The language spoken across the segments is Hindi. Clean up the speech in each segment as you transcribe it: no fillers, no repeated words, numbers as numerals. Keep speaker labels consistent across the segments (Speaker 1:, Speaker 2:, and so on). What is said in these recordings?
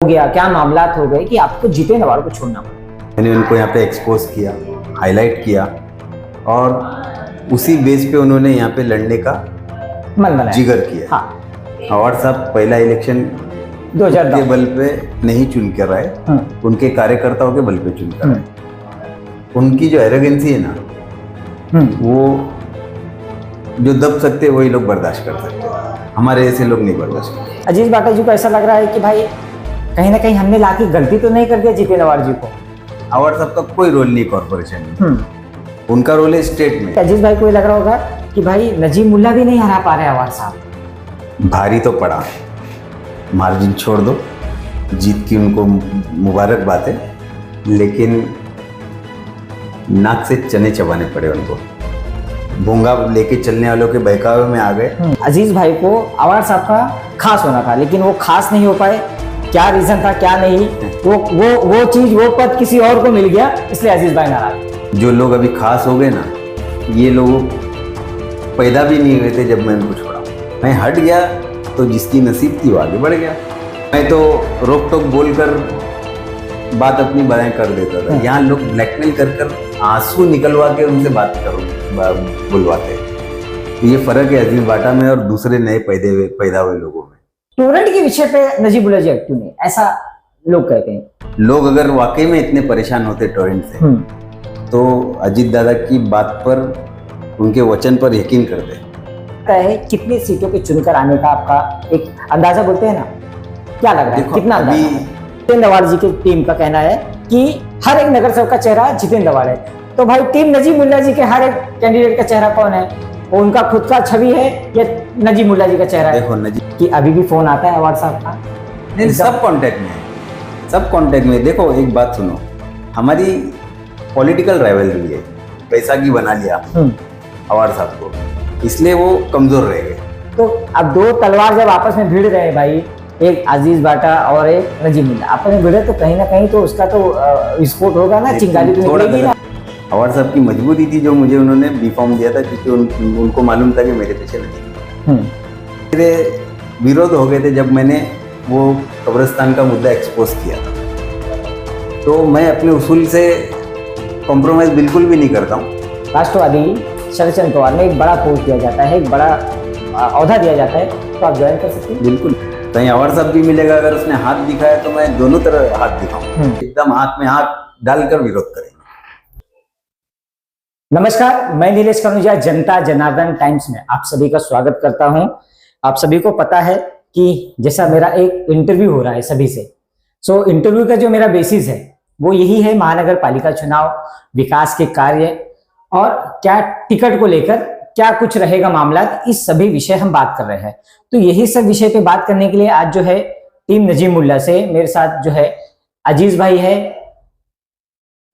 Speaker 1: गया, क्या मामलात हो गए कि आपको जितेंद्र अवार्ड को छोड़ना पड़ा?
Speaker 2: मैंने उनको यहाँ पे एक्सपोज किया, हाईलाइट किया और उसी बेस पे उन्होंने यहाँ पे लड़ने का
Speaker 1: मन बनाया,
Speaker 2: जिगर किया।
Speaker 1: हाँ।
Speaker 2: अवार्ड साहब पहला इलेक्शन
Speaker 1: 2009
Speaker 2: के बल पे नहीं चुन कर आए, उनके कार्यकर्ताओं के बल पे चुन कर आए। उनकी जो एरोगेंसी है ना, वो जो दब सकते हैं वही लोग बर्दाश्त कर सकते हैं, हमारे ऐसे लोग नहीं बर्दाश्त करते।
Speaker 1: अजीज बाटा जी को ऐसा लग रहा है कि भाई कहीं ना कहीं हमने लाके गलती तो नहीं कर दिया जितेंद्र अवार्ड जी को?
Speaker 2: अवार्ड साहब का कोई रोल नहीं कॉर्पोरेशन में, उनका रोल है स्टेट में।
Speaker 1: अजीज भाई को ये लग रहा होगा कि भाई नजीम मुल्ला भी नहीं हरा पा रहे अवार्ड साहब।
Speaker 2: भारी तो पड़ा, मार्जिन छोड़ दो, जीत की उनको मुबारकबाद है, लेकिन नाक से चने चबाने पड़े उनको। भूंगा लेके चलने वालों के बहकावे में आ गए।
Speaker 1: अजीज भाई को अवार्ड साहब का खास होना था, लेकिन वो खास नहीं हो पाए। क्या रीजन था क्या नहीं, वो चीज, वो पद किसी और को मिल गया, इसलिए अजीज भाई नाराज।
Speaker 2: जो लोग अभी खास हो गए ना, ये लोग पैदा भी नहीं हुए थे जब मैं उनको छोड़ा। मैं हट गया तो जिसकी नसीब थी वो आगे बढ़ गया। मैं तो रोक टोक बोलकर बात अपनी बनाए कर देता था। यहाँ लोग ब्लैकमेल कर कर आंसू निकलवा के उनसे बात बुलवाते हैं। ये फर्क है अजीज बाटा में और दूसरे नए पैदा हुए लोगों में।
Speaker 1: टोरेंट के विषय पे नजीब मुल्ला जी एक्टिव नहीं, ऐसा लोग कहते हैं।
Speaker 2: लोग अगर वाकई में इतने परेशान होते टोरेंट से, तो अजीत दादा की बात पर, उनके वचन पर यकीन करते।
Speaker 1: है कितनी सीटों पे चुनकर आने का आपका एक अंदाजा बोलते हैं ना, क्या लग रहा है, कितना अंदाजा? जितेंद्र अवार्ड जी की टीम का कहना है कि हर एक नगर सेवक का चेहरा जितेंद्र अवार्ड है, तो भाई टीम नजीब मुल्ला जी के हर एक कैंडिडेट का चेहरा कौन है? वो उनका खुद का छवि है या नजीब मुल्ला जी का चेहरा है?
Speaker 2: देखो नजीब
Speaker 1: कि अभी भी फोन आता है अवार्ड साहब का?
Speaker 2: नहीं, सब कांटेक्ट में है, सब कांटेक्ट में। देखो एक बात सुनो, हमारी पॉलिटिकल राइवलरी है, पैसा की बना लिया अवार्ड साहब को, इसलिए वो कमजोर रह गए।
Speaker 1: तो अब दो तलवार जब आपस में भिड़ रहे हैं भाई, एक अजीज बाटा और एक नजीब मुल्ला आपस में भिड़े, तो कहीं ना कहीं तो उसका तो विस्फोट होगा ना, चिंगारी तो निकलेगी ना।
Speaker 2: अवार्ड साहब की मजबूरी थी जो मुझे उन्होंने बी फॉर्म दिया था, क्योंकि उनको मालूम था कि मेरे पीछे नहीं। मेरे विरोध हो गए थे जब मैंने वो कब्रिस्तान का मुद्दा एक्सपोज किया था। तो मैं अपने उसूल से कॉम्प्रोमाइज बिल्कुल भी नहीं करता हूँ।
Speaker 1: राष्ट्रवादी शरदचंद्र पवार में एक बड़ा पोस्ट दिया जाता है, एक बड़ा औहदा दिया जाता है, तो आप ज्वाइन कर सकते हैं।
Speaker 2: बिल्कुल, कहीं अवार्ड साहब भी मिलेगा, अगर उसने हाथ दिखाया तो मैं दोनों तरह हाथ दिखाऊं, एकदम हाथ में हाथ डालकर विरोध करेंगे।
Speaker 1: नमस्कार, मैं नीलेश कनुजा, जनता जनार्दन टाइम्स में आप सभी का स्वागत करता हूं। आप सभी को पता है कि जैसा मेरा एक इंटरव्यू हो रहा है सभी से, सो इंटरव्यू का जो मेरा बेसिस है वो यही है, महानगर पालिका चुनाव, विकास के कार्य और क्या टिकट को लेकर क्या कुछ रहेगा मामला, इस सभी विषय हम बात कर रहे हैं। तो यही सब विषय पे बात करने के लिए आज जो है टीम नजीब मुल्ला से मेरे साथ जो है अजीज भाई है,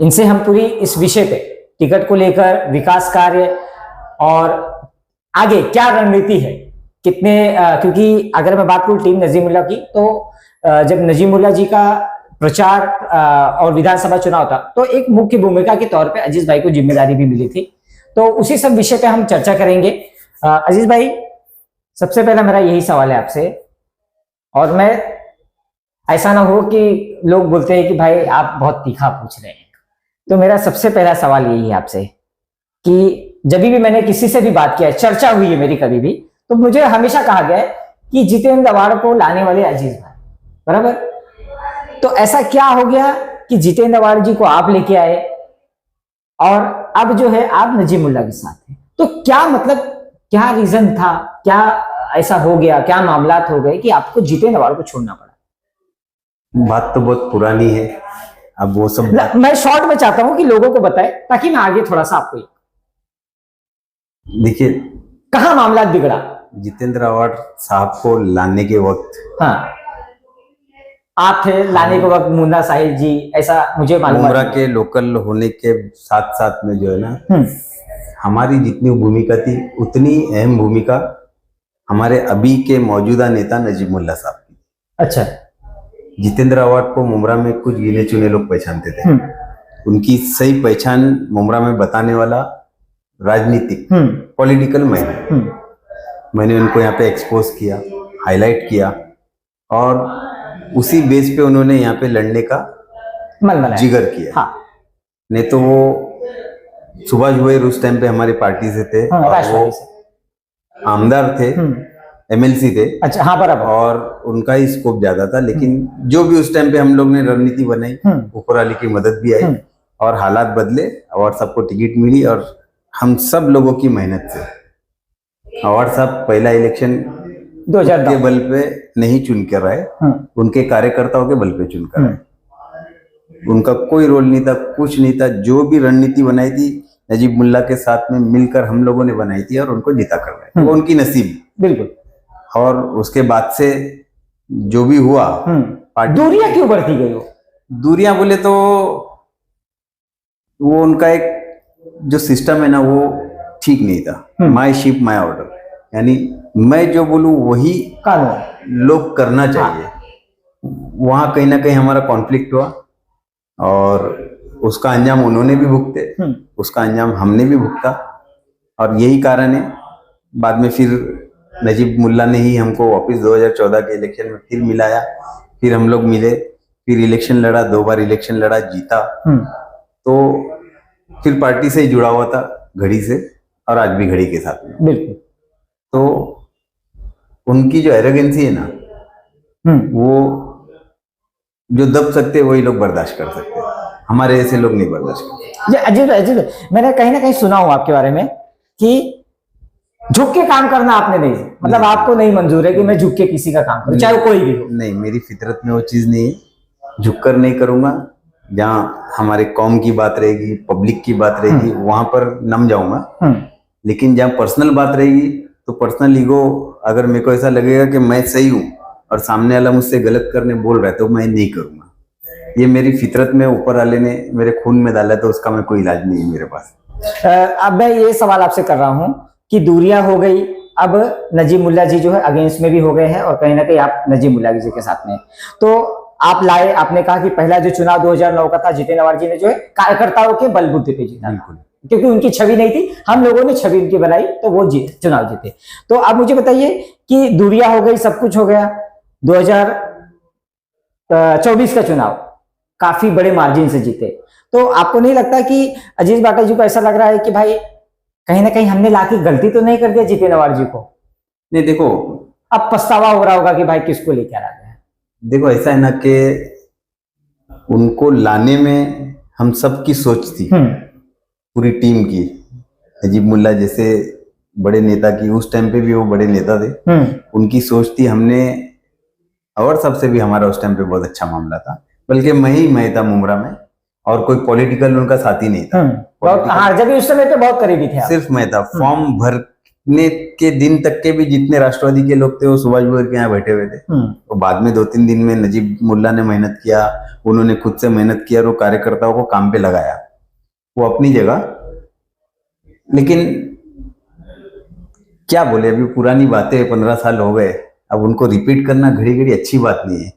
Speaker 1: इनसे हम पूरी इस विषय पे टिकट को लेकर, विकास कार्य और आगे क्या रणनीति है, कितने क्योंकि अगर मैं बात करूं टीम नजीब मुल्ला की, तो जब नजीब मुल्ला जी का प्रचार और विधानसभा चुनाव था तो एक मुख्य भूमिका के तौर पे अजीज भाई को जिम्मेदारी भी मिली थी, तो उसी सब विषय पे हम चर्चा करेंगे। अजीज भाई, सबसे पहला मेरा यही सवाल है आपसे, और मैं ऐसा ना हो कि लोग बोलते हैं कि भाई आप बहुत तीखा पूछ रहे हैं, तो मेरा सबसे पहला सवाल यही है आपसे कि जब भी मैंने किसी से भी बात किया है, चर्चा हुई है मेरी कभी भी, तो मुझे हमेशा कहा गया है कि जितेंद्र अवार्ड को लाने वाले अजीज भाई, बराबर? तो ऐसा क्या हो गया कि जितेंद्र अवार्ड जी को आप लेके आए और अब जो है आप नजीब मुल्ला के साथ हैं? तो क्या मतलब, क्या रीजन था, क्या ऐसा हो गया, क्या मामलात हो गए कि आपको जितेंद्र अवार्ड को छोड़ना पड़ा?
Speaker 2: बात तो बहुत पुरानी है, अब वो सब
Speaker 1: मैं शॉर्ट में चाहता हूं कि लोगों को बताए ताकि मैं आगे थोड़ा सा आपको
Speaker 2: देखिए
Speaker 1: कहां मामला बिगड़ा।
Speaker 2: जितेंद्र अवार्ड साहब को लाने के वक्त,
Speaker 1: हाँ, आप थे लाने के वक्त, मुन्ना साहिल जी, ऐसा मुझे मालूम है।
Speaker 2: मुमरा के लोकल होने के साथ साथ में जो है ना, हमारी जितनी भूमिका थी उतनी अहम भूमिका हमारे अभी के मौजूदा नेता नजीब मुल्ला साहब की।
Speaker 1: अच्छा।
Speaker 2: जितेंद्र अवार्ड को मुमरा में कुछ गिने चुने लोग पहचानते थे। उनकी सही पहचान मुमरा में बताने वाला राजनीतिक पॉलिटिकल मैंने उनको यहाँ पे एक्सपोज किया, हाईलाइट किया और उसी बेस पे उन्होंने यहाँ पे लड़ने का
Speaker 1: मन बनाया।
Speaker 2: जिगर किया।
Speaker 1: हाँ
Speaker 2: नहीं तो वो सुभाष भाई उस टाइम पे हमारी पार्टी से थे
Speaker 1: हाँ,
Speaker 2: और वो
Speaker 1: राष्ट्रवादी से।
Speaker 2: आमदार थे, एमएलसी थे
Speaker 1: अच्छा हाँ बराबर।
Speaker 2: और उनका ही स्कोप ज्यादा था। लेकिन जो भी उस टाइम पे हम लोग ने रणनीति बनाई, ऊपर वाले की मदद भी आई और हालात बदले और सबको टिकट मिली और हम सब लोगों की मेहनत से और साहब पहला इलेक्शन
Speaker 1: 2009
Speaker 2: के बल पे नहीं चुन कर आए, उनके कार्यकर्ताओं के बल पे चुन कर आए। उनका कोई रोल नहीं था, कुछ नहीं था। जो भी रणनीति बनाई थी नजीब मुल्ला के साथ में मिलकर हम लोगों ने बनाई थी और उनको जीता कर लाए। वो उनकी नसीब।
Speaker 1: बिल्कुल।
Speaker 2: और उसके बाद से जो भी हुआ,
Speaker 1: दूरियां क्यों बढ़ती गई? वो
Speaker 2: दूरियां बोले तो वो उनका एक जो सिस्टम है ना वो ठीक नहीं था। माय शिप माय ऑर्डर, यानी मैं जो बोलूं वही
Speaker 1: कानून
Speaker 2: लोग करना चाहिए। वहां कहीं ना कहीं हमारा कॉन्फ्लिक्ट हुआ और उसका अंजाम उन्होंने भी भुगते, उसका अंजाम हमने भी भुगता। और यही कारण है बाद में फिर नजीब मुल्ला ने ही हमको वापस 2014 के इलेक्शन में फिर मिलाया। फिर हम लोग मिले, फिर इलेक्शन लड़ा, 2 बार इलेक्शन लड़ा, जीता। तो फिर पार्टी से ही जुड़ा हुआ था, घड़ी से, और आज भी घड़ी के साथ में।
Speaker 1: बिल्कुल।
Speaker 2: तो उनकी जो एरोगेंसी है ना, वो जो दब सकते वही लोग बर्दाश्त कर सकते हैं, हमारे ऐसे लोग नहीं बर्दाश्त करते।
Speaker 1: अजीब अजीब, मैंने कहीं ना कहीं सुना हूं आपके बारे में कि झुक के काम करना आपने नहीं, मतलब नहीं, आपको नहीं मंजूर है कि मैं झुक के किसी का काम करूं, चाहे वो कोई भी हो।
Speaker 2: नहीं, मेरी फितरत में वो चीज नहीं है। झुक कर नहीं करूंगा। जहाँ हमारे कौम की बात रहेगी, पब्लिक की बात रहेगी, वहां पर नम जाऊंगा। लेकिन जहाँ पर्सनल बात रहेगी तो पर्सनल ईगो, अगर मेरे को ऐसा लगेगा कि मैं सही हूँ और सामने वाला मुझसे गलत करने बोल रहा है तो मैं नहीं करूंगा। ये मेरी फितरत में ऊपर वाले ने मेरे खून में डाला है, तो उसका मैं कोई इलाज नहीं है मेरे पास।
Speaker 1: अब मैं ये सवाल आपसे कर रहा हूँ कि दूरियां हो गई, अब नजीब मुल्ला जी जो है अगेंस्ट में भी हो गए हैं और कहीं ना कहीं आप नजीब मुल्ला जी के साथ में, तो आप लाए। आपने कहा कि पहला जो चुनाव 2009 का था, जीतेन नवाज जी ने जो है कार्यकर्ताओं के बलबूते पे जीता, क्योंकि उनकी छवि नहीं थी, हम लोगों ने छवि उनकी बनाई तो वो चुनाव जीते। तो आप मुझे बताइए कि दूरियां हो गई, सब कुछ हो गया, 2024 का चुनाव काफी बड़े मार्जिन से जीते, तो आपको नहीं लगता कि अजीज बाटा जी को ऐसा लग रहा है कि भाई कहीं ना कहीं हमने लाके गलती तो नहीं कर दिया जीतेन नवाज जी को?
Speaker 2: नहीं, देखो
Speaker 1: अब पछतावा हो रहा होगा कि भाई किसको लेकर आ गया।
Speaker 2: देखो ऐसा है ना कि उनको लाने में हम सबकी सोच थी, पूरी टीम की। नजीब मुल्ला जैसे बड़े नेता की, उस टाइम पे भी वो बड़े नेता थे, उनकी सोच थी। हमने और सबसे भी हमारा उस टाइम पे बहुत अच्छा मामला था, बल्कि मैं था मुमरा में, और कोई पॉलिटिकल उनका साथी नहीं था।
Speaker 1: हाँ, जब उस समय पे बहुत करीबी थे,
Speaker 2: सिर्फ मैं था। फॉर्म भरने के दिन तक के भी जितने राष्ट्रवादी के लोग थे वो सुभाष भाई के यहाँ बैठे हुए थे। तो बाद में 2-3 दिन में नजीब मुल्ला ने मेहनत किया, उन्होंने खुद से मेहनत किया और वो कार्यकर्ताओं को काम पे लगाया, वो अपनी जगह। लेकिन क्या बोले, अभी पुरानी बातें, 15 साल हो गए, अब उनको रिपीट करना घड़ी घड़ी अच्छी बात नहीं है।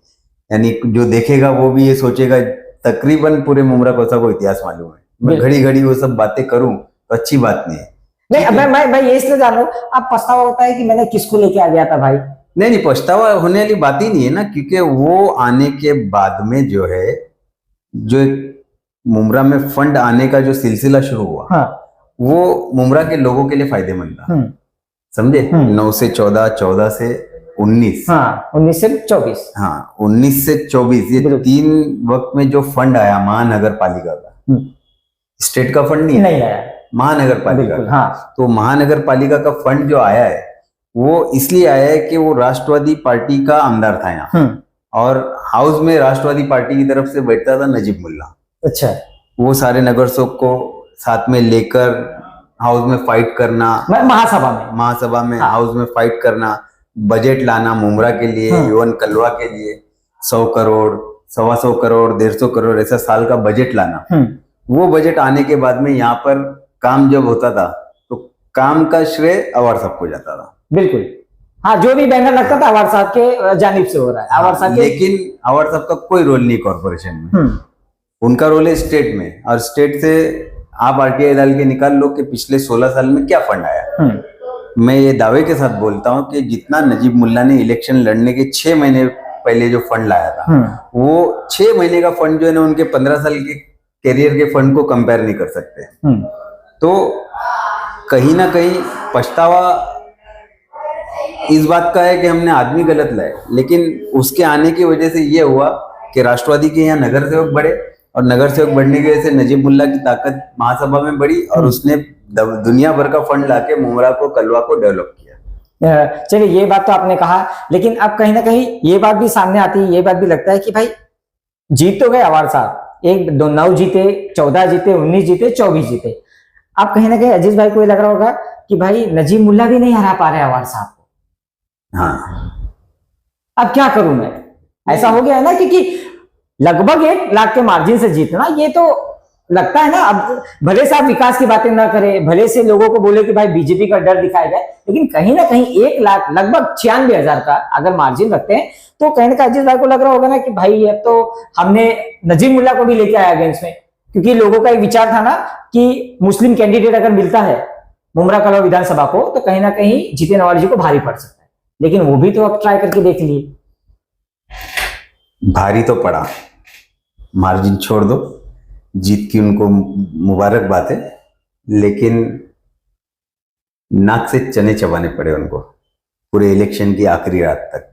Speaker 2: यानी जो देखेगा वो भी ये सोचेगा, तकरीबन पूरे मुमरा कोसा को इतिहास मालूम है, मैं घड़ी घड़ी वो सब बातें करूं तो अच्छी बात नहीं है।
Speaker 1: नहीं, मैं ये इसलिए जान रहा हूँ, अब पछतावा होता है कि मैंने किसको लेके आ गया था भाई?
Speaker 2: नहीं, पछतावा होने वाली बात ही नहीं है ना, क्योंकि वो आने के बाद में जो है, जो मुमरा में फंड आने का जो सिलसिला शुरू हुआ, वो मुमरा के लोगों के लिए फायदेमंद था, समझे। 9 से 14, 14 से 19,
Speaker 1: 19 से 24,
Speaker 2: 19 से 24, ये 3 वक्त में जो फंड आया महानगर पालिका का, स्टेट का फंड नहीं
Speaker 1: आया,
Speaker 2: महानगर पालिका का। तो महानगर पालिका का फंड जो आया है वो इसलिए आया है कि वो राष्ट्रवादी पार्टी का आमदार था यहाँ, और हाउस में राष्ट्रवादी पार्टी की तरफ से बैठता था नजीब मुल्ला।
Speaker 1: अच्छा।
Speaker 2: वो सारे नगर सेवक को साथ में लेकर हाउस में फाइट करना, महासभा में हाउस में फाइट करना, बजट लाना मुमरा के लिए, युवन कलवा के लिए 100 करोड़, 125 करोड़, 150 करोड़ ऐसा साल का बजट लाना। वो बजट आने के बाद में यहाँ पर काम जब होता था तो काम का श्रेय अवार साहब को जाता था।
Speaker 1: बिल्कुल, हाँ, जो भी बैनर लगता था अवार साहब के जानिब से हो रहा है, अवार साहब।
Speaker 2: लेकिन अवार साहब का कोई रोल नहीं कॉर्पोरेशन में, उनका रोल है स्टेट में, और स्टेट से आप आरटीआई डाल के निकाल लो कि पिछले 16 साल में क्या फंड आया। मैं ये दावे के साथ बोलता हूँ कि जितना नजीब मुल्ला ने इलेक्शन लड़ने के 6 महीने पहले जो फंड लाया था वो 6 महीने का फंड जो है ना उनके 15 साल के करियर के फंड को कंपेयर नहीं कर सकते। तो कहीं ना कहीं पछतावा इस बात का है कि हमने आदमी गलत लाए, लेकिन उसके आने की वजह से ये हुआ कि राष्ट्रवादी के यहाँ नगर सेवक बढ़े और नगर सेवक बढ़ने की वजह से नजीब मुल्ला की ताकत महासभा में बढ़ी और उसने दुनिया भर का फंड लाके मुमरा को कलवा को डेवलप किया।
Speaker 1: चलिए ये बात तो आपने कहा, लेकिन अब कहीं ना कहीं ये बात भी सामने आती है, ये बात भी लगता है कि भाई जीत तो गए अवार्ड साहब, 1 2 9 जीते, 14 जीते, 19 जीते, 24 जीते। अब कहीं ना कहीं अजीज भाई को ये लग रहा होगा कि भाई नजीब मुल्ला भी नहीं हरा पा रहे अवार्ड साहब को।
Speaker 2: हाँ,
Speaker 1: अब क्या करूं मैं, ऐसा हो गया है ना, क्योंकि लगभग 1 लाख के मार्जिन से जीतना, ये तो लगता है ना। अब भले से आप विकास की बातें ना करें, भले से लोगों को बोले कि भाई बीजेपी का डर दिखाया जाए, लेकिन कहीं ना कहीं 1 लाख लगभग 96,000 का अगर मार्जिन रखते हैं तो कहीं ना कहीं अजीज भाई को लग रहा होगा ना कि भाई अब तो हमने नजीब मुल्ला को भी लेके आया अगेंस्ट में, क्योंकि लोगों का एक विचार था ना कि मुस्लिम कैंडिडेट अगर मिलता है मुमरा कलवा विधानसभा को तो कहीं ना कहीं जीतन वाले जी को भारी पड़ सकता है, लेकिन वो भी तो अब ट्राई करके देख लिए।
Speaker 2: भारी तो पड़ा, मार्जिन छोड़ दो, जीत की उनको मुबारकबाद है, लेकिन नाक से चने चबाने पड़े उनको पूरे इलेक्शन की आखिरी रात तक।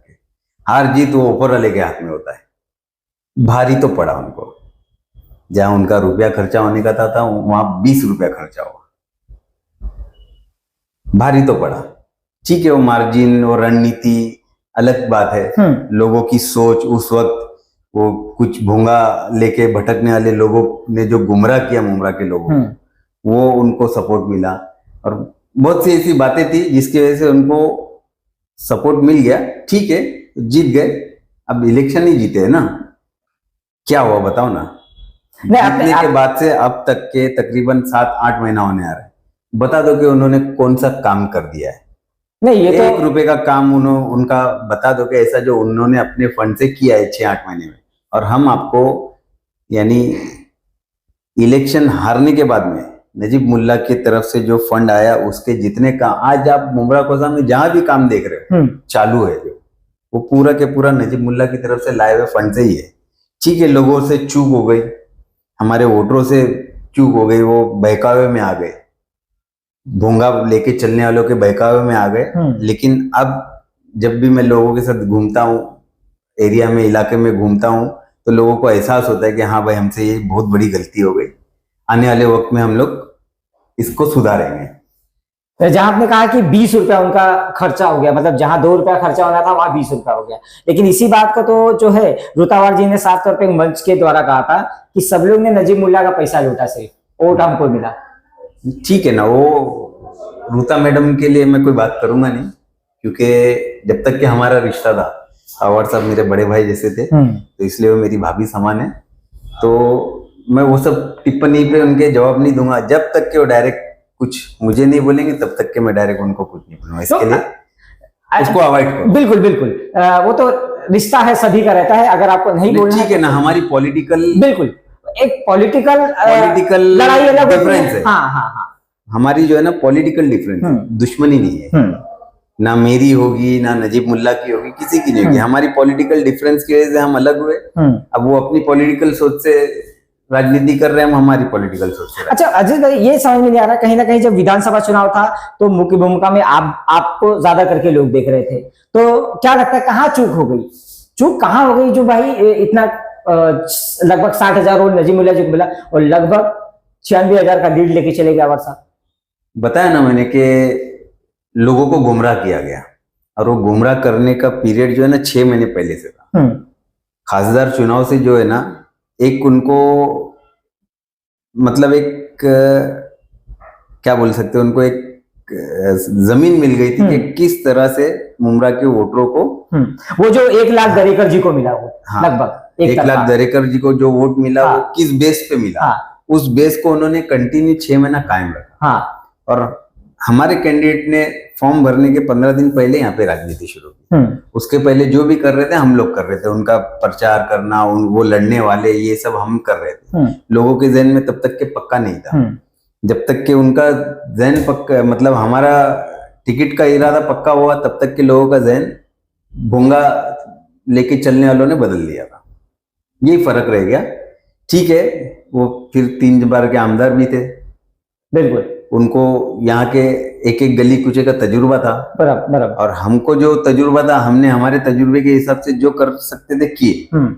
Speaker 2: हार जीत वो ऊपर वाले के हाथ में होता है। भारी तो पड़ा उनको, जहां उनका रुपया खर्चा होने का था वहां 20 रुपया खर्चा हुआ, भारी तो पड़ा। ठीक है, वो मार्जिन और रणनीति अलग बात है। लोगों की सोच उस वक्त, वो कुछ भूंगा लेके भटकने वाले लोगों ने जो गुमराह किया मुमरा के लोगों को, वो उनको सपोर्ट मिला और बहुत सी ऐसी बातें थी जिसकी वजह से उनको सपोर्ट मिल गया। ठीक है, जीत गए, अब इलेक्शन ही जीते है ना, क्या हुआ बताओ ना। जीतने के बाद से अब तक के तकरीबन 7-8 महीना होने आ रहे हैं, बता दो कि उन्होंने कौन सा काम कर दिया है।
Speaker 1: नहीं, ये तो
Speaker 2: 1 रुपए का काम उनका बता दो कि ऐसा जो उन्होंने अपने फंड से किया है 6-8 महीने में। और हम आपको यानी इलेक्शन हारने के बाद में नजीब मुल्ला की तरफ से जो फंड आया उसके जितने का आज आप मुमरा को सामने जहां भी काम देख रहे हो चालू है, जो वो पूरा के पूरा नजीब मुल्ला की तरफ से लाए हुए फंड से ही है। ठीक है, लोगों से चूक हो गई, हमारे वोटरों से चूक हो गई, वो बहकावे में आ गए, भोंगा लेके चलने वालों के बहकावे में आ गए। लेकिन अब जब भी मैं लोगों के साथ घूमता हूँ, एरिया में इलाके में घूमता हूँ, तो लोगों को एहसास होता है कि हाँ भाई हमसे ये बहुत बड़ी गलती हो गई, आने वाले वक्त में हम लोग इसको सुधारेंगे।
Speaker 1: तो जहां आपने कहा कि 20 रुपया उनका खर्चा हो गया, मतलब जहां 2 रुपया खर्चा होना था वहां 20 रुपया हो गया, लेकिन इसी बात को तो जो है रुतावार जी ने साफ तौर पे मंच के द्वारा कहा था कि सब लोग ने नजीब मुल्ला का पैसा लूटा, सिर्फ वोट हमको मिला। ठीक
Speaker 2: है ना, वो रूता मैडम के लिए मैं कोई बात करूंगा नहीं, क्योंकि जब तक कि हमारा रिश्ता था, अवार्ड साहब मेरे बड़े भाई जैसे थे, तो इसलिए वो मेरी भाभी समान है, तो मैं वो सब टिप्पणी पे उनके जवाब नहीं दूंगा। जब तक कि वो डायरेक्ट कुछ मुझे नहीं बोलेंगे तब तक के मैं डायरेक्ट उनको कुछ नहीं बोलूंगा, इसके लिए उसको अवॉइड करो।
Speaker 1: बिल्कुल बिल्कुल, वो तो रिश्ता है, सभी का रहता है, अगर आपको नहीं बोलना
Speaker 2: ठीक है ना, हमारी पॉलिटिकल
Speaker 1: बिल्कुल एक पॉलिटिकल
Speaker 2: लड़ाई अलग डिफरेंस है।
Speaker 1: हाँ हाँ हाँ,
Speaker 2: हमारी जो है ना पॉलिटिकल डिफरेंस, दुश्मनी नहीं है, ना मेरी होगी ना नजीब मुल्ला की होगी, किसी की नहीं होगी। हमारी पॉलिटिकल डिफरेंस की वजह से हम अलग हुए। अब वो अपनी पॉलिटिकल सोच से राजनीति कर रहे हैं, हम हमारी पॉलिटिकल सोच से।
Speaker 1: अच्छा अजीज भाई, ये समझ में नहीं आ रहा, कहीं ना कहीं जब विधानसभा चुनाव था तो मुख्य भूमिका में आपको ज्यादा करके लोग देख रहे थे, तो क्या लगता है कहाँ चूक हो गई? चूक कहाँ हो गई जो भाई इतना लगभग 60,000 वोट नजीब मुल्ला जी को मिला और लगभग 96,000 का लीड लेके चले गए अवार्ड साहब?
Speaker 2: बताया ना मैंने कि लोगों को गुमराह किया गया, और वो गुमराह करने का पीरियड जो है ना 6 महीने पहले से था। खासदार चुनाव से जो है ना एक उनको मतलब एक क्या बोल सकते हैं, उनको एक जमीन मिल गई थी कि किस तरह से मुमरा के वोटरों को
Speaker 1: वो जो 1 लाख दरेकर जी को मिला, वो लगभग
Speaker 2: 1 लाख दरेकर जी को जो वोट मिला, वो किस बेस पे मिला, उस बेस को उन्होंने कंटिन्यू 6 महीना कायम रखा। और हमारे कैंडिडेट ने फॉर्म भरने के 15 दिन पहले यहाँ पे राजनीति शुरू की। उसके पहले जो भी कर रहे थे हम लोग कर रहे थे, उनका प्रचार करना, वो लड़ने वाले, ये सब हम कर रहे थे। लोगों के जहन में तब तक के पक्का नहीं था, जब तक कि उनका जहन पक्का, मतलब हमारा टिकट का इरादा पक्का हुआ, तब तक के लोगों का जहन भूंगा लेके चलने वालों ने बदल लिया था। यही फर्क रह गया। ठीक है, वो फिर 3 बार के आमदार भी थे,
Speaker 1: बिल्कुल,
Speaker 2: उनको यहाँ के एक एक गली कूचे का तजुर्बा था,
Speaker 1: बराबर बराबर।
Speaker 2: और हमको जो तजुर्बा था हमने हमारे तजुर्बे के हिसाब से जो कर सकते थे किए।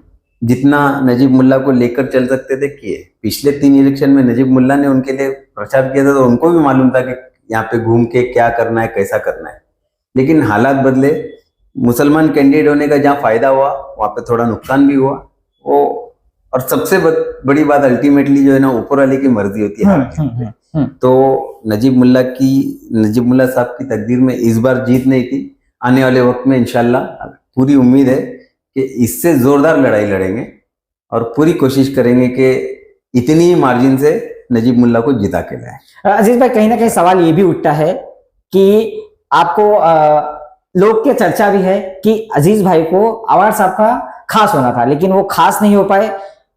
Speaker 2: जितना नजीब मुल्ला को लेकर चल सकते थे किए। पिछले 3 इलेक्शन में नजीब मुल्ला ने उनके लिए प्रचार किया था, तो उनको भी मालूम था कि यहाँ पे घूम के क्या करना है, कैसा करना है। लेकिन हालात बदले, मुसलमान कैंडिडेट होने का जहाँ फायदा हुआ वहां पे थोड़ा नुकसान भी हुआ। वो और सबसे बड़ी बात अल्टीमेटली जो है ना, ऊपर वाले की मर्जी होती है। तो नजीब मुल्ला साहब की तकदीर में इस बार जीत नहीं थी। आने वाले वक्त में इंशाल्लाह पूरी उम्मीद है कि इससे जोरदार लड़ाई लड़ेंगे और पूरी कोशिश करेंगे कि इतनी ही मार्जिन से नजीब मुल्ला को जिता के लाए।
Speaker 1: अजीज भाई, कहीं ना कहीं सवाल ये भी उठता है कि आपको लोग के चर्चा भी है कि अजीज भाई को अवार्ड साहब का खास होना था, लेकिन वो खास नहीं हो पाए।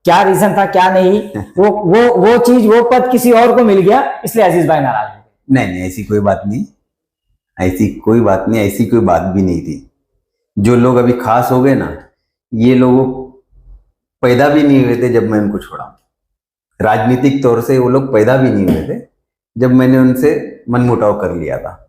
Speaker 1: क्या रीजन था, क्या नहीं, वो चीज, वो पद किसी और को मिल गया, इसलिए अजीज भाई नाराज हो गए।
Speaker 2: नहीं, ऐसी कोई बात नहीं, ऐसी कोई बात भी नहीं थी। जो लोग अभी खास हो गए ना, ये लोग पैदा भी नहीं हुए थे जब मैं उनको छोड़ा। राजनीतिक तौर से वो लोग पैदा भी नहीं हुए थे जब मैंने उनसे मनमुटाव कर लिया था।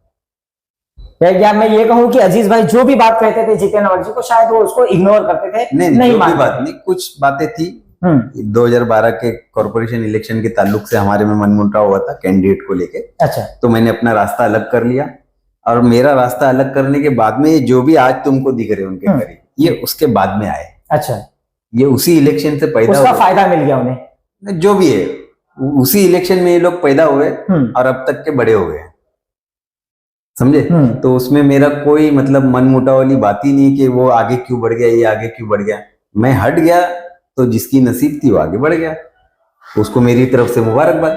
Speaker 1: या मैं ये कहूं कि अजीज भाई जो भी बात कहते थे जितेंद्र अवार्ड जी को, शायद वो उसको इग्नोर करते थे।
Speaker 2: नहीं कोई बात नहीं, कुछ बातें थी। 2012 के कॉर्पोरेशन इलेक्शन के ताल्लुक से हमारे में मनमुटाव हुआ था कैंडिडेट को लेके।
Speaker 1: अच्छा।
Speaker 2: तो मैंने अपना रास्ता अलग कर लिया, और मेरा रास्ता अलग करने के बाद में ये जो भी आज तुमको दिख रहे उनके करीब, ये उसके बाद में आए।
Speaker 1: अच्छा।
Speaker 2: ये उसी इलेक्शन से पैदा
Speaker 1: उसका फायदा मिल गया उन्हें,
Speaker 2: जो भी है। उसी इलेक्शन में ये लोग पैदा हुए और अब तक के बड़े हो गए, समझे। तो उसमें मेरा कोई मतलब मनमुटाव वाली बात ही नहीं कि वो आगे क्यों बढ़ गया, ये आगे क्यों बढ़ गया। मैं हट गया तो जिसकी नसीब थी वो आगे बढ़ गया, उसको मेरी तरफ से मुबारकबाद।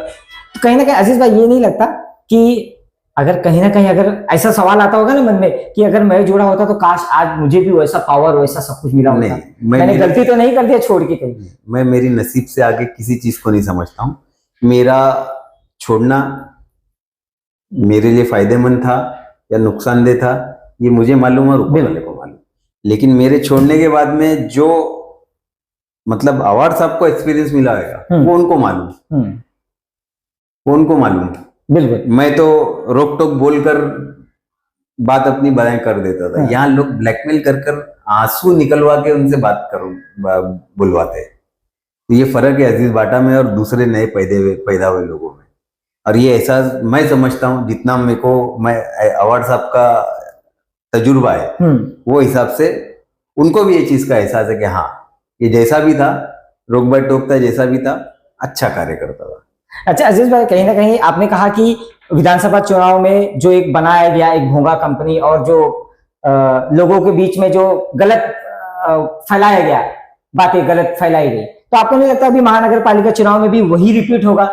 Speaker 1: तो कहीं ना कहीं अजीज भाई ये नहीं लगता कि अगर कहीं ना कहीं अगर ऐसा सवाल आता होगा ना मन में कि अगर मैं जुड़ा होता तो काश आज मुझे भी वैसा पावर, वैसा सब कुछ मिला होता। मैंने गलती तो नहीं कर दिया छोड़ के कहीं।
Speaker 2: मैं मेरी नसीब से आगे किसी चीज को नहीं समझता हूँ। मेरा छोड़ना मेरे लिए फायदेमंद था या नुकसानदेह था, ये मुझे मालूम और ऊपर वाले को मालूम। लेकिन मेरे छोड़ने के बाद में जो मतलब अवार्ड साहब को एक्सपीरियंस मिला होगा वो उनको मालूम। बिल्कुल। मैं तो रोक टोक बोलकर बात अपनी बनाए कर देता था। यहाँ लोग ब्लैकमेल कर आंसू निकलवा के उनसे बात बुलवाते। तो ये फर्क है अजीज बाटा में और दूसरे नए पैदा हुए लोगों में। और ये एहसास मैं समझता हूँ, जितना मेरे को मैं अवार्ड साहब का तजुर्बा है वो हिसाब से उनको भी ये चीज का एहसास है कि हाँ, ये जैसा भी था, रोक बाय टोक था, जैसा भी था, अच्छा कार्य करता था।
Speaker 1: अच्छा अजीज भाई, कहीं ना कहीं आपने कहा कि विधानसभा चुनाव में जो एक बनाया गया एक भोंगा कंपनी और जो लोगों के बीच में जो गलत फैलाया गया, बातें गलत फैलाई गई, तो आपको नहीं लगता अभी महानगर पालिका चुनाव में भी वही रिपीट होगा,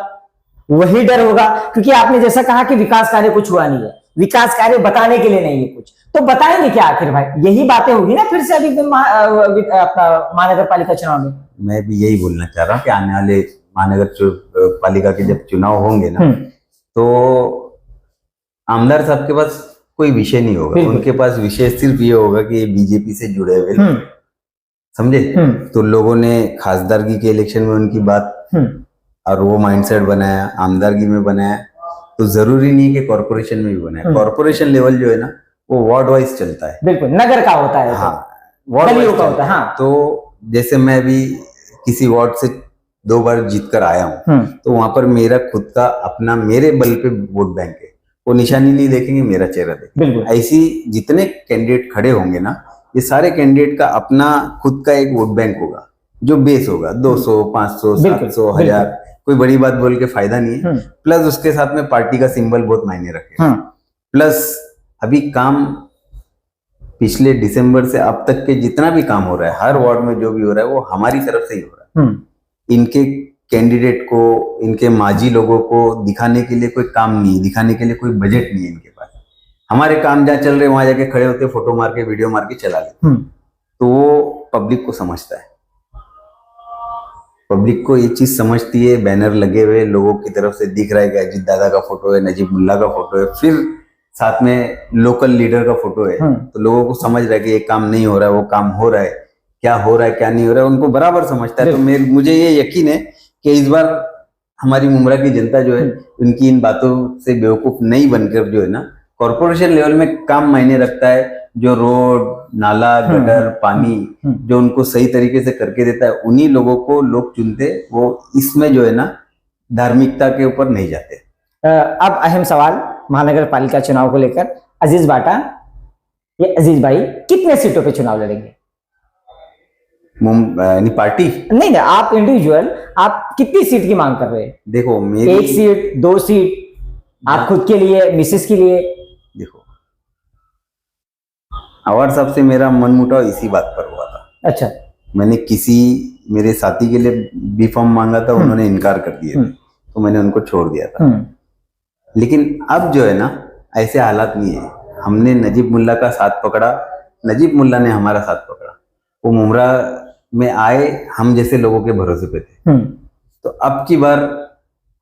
Speaker 1: वही डर होगा? क्योंकि आपने जैसा कहा कि विकास कार्य कुछ हुआ नहीं है, विकास कार्य बताने के लिए नहीं है कुछ, तो बताएंगे क्या आखिर भाई? यही बातें होगी ना फिर से अभी अपना महानगर पालिका चुनाव में।
Speaker 2: मैं भी यही बोलना चाह रहा हूँ कि आने वाले महानगर पालिका के जब चुनाव होंगे ना, तो आमदार साहब के पास कोई विषय नहीं होगा। उनके पास विषय सिर्फ ये होगा कि बीजेपी से जुड़े हुए, समझे। तो लोगों ने खासदारगी के इलेक्शन में उनकी बात और वो माइंडसेट बनाया, आमदारगी में बनाया। तो जरूरी नहीं कि कॉर्पोरेशन में भी बनाया। कॉर्पोरेशन लेवल जो है ना वो वार्ड वाइज चलता है।
Speaker 1: बिल्कुल, नगर का होता है।
Speaker 2: हाँ, वार्ड वाइज का होता है। हाँ, तो जैसे मैं भी किसी वार्ड से 2 बार जीत कर आया हूँ, तो वहां पर मेरा खुद का अपना मेरे बल पे वोट बैंक है। वो निशानी नहीं देखेंगे, मेरा चेहरा देखेंगे। ऐसी जितने कैंडिडेट खड़े होंगे ना, ये सारे कैंडिडेट का अपना खुद का एक वोट बैंक होगा जो बेस होगा। 200, 500, 700, 1000, कोई बड़ी बात बोल के फायदा नहीं है। प्लस उसके साथ में पार्टी का सिंबल बहुत मायने रखेगा। प्लस अभी काम पिछले दिसंबर से अब तक के जितना भी काम हो रहा है, हर वार्ड में जो भी हो रहा है वो हमारी तरफ से ही हो रहा है। इनके कैंडिडेट को, इनके माजी लोगों को दिखाने के लिए कोई काम नहीं, दिखाने के लिए कोई बजट नहीं है इनके पास। हमारे काम जहाँ चल रहे वहां जाके खड़े होते, फोटो मार के वीडियो मार के चला लेते। तो वो पब्लिक को समझता है, पब्लिक को ये चीज समझती है। बैनर लगे हुए लोगों की तरफ से दिख रहा है कि अजीत दादा का फोटो है, नजीब मुल्ला का फोटो है, फिर साथ में लोकल लीडर का फोटो है। तो लोगों को समझ रहा है कि ये काम नहीं हो रहा है, वो काम हो रहा है। क्या हो रहा है क्या नहीं हो रहा है उनको बराबर समझता है। तो मुझे ये यकीन है कि इस बार हमारी मुमरा की जनता जो है उनकी इन बातों से बेवकूफ नहीं बनकर जो है ना कॉर्पोरेशन लेवल में काम मायने रखता है, जो रोड नाला गटर पानी जो उनको सही तरीके से करके देता है उन्हीं लोगों को लोग चुनते, वो इसमें जो है ना धार्मिकता के ऊपर नहीं जाते।
Speaker 1: अब अहम सवाल महानगर पालिका चुनाव को लेकर, अजीज बाटा, ये अजीज भाई कितने सीटों पे चुनाव लड़ेंगे?
Speaker 2: यानी पार्टी
Speaker 1: नहीं, आप इंडिविजुअल, आप कितनी सीट की मांग कर रहे हैं?
Speaker 2: देखो मेरी
Speaker 1: 1 सीट, 2 सीट, आप खुद के लिए, मिसेस के लिए?
Speaker 2: देखो अवार्ड साहब से मेरा मनमुटाव इसी बात पर हुआ था।
Speaker 1: अच्छा।
Speaker 2: मैंने किसी मेरे साथी के लिए बी फॉर्म मांगा था, उन्होंने इनकार कर दिया तो मैंने उनको छोड़ दिया था। लेकिन अब जो है ना ऐसे हालात नहीं है। हमने नजीब मुल्ला का साथ पकड़ा, नजीब मुल्ला ने हमारा साथ पकड़ा, वो मुमरा में आए हम जैसे लोगों के भरोसे पे थे। तो अब की बार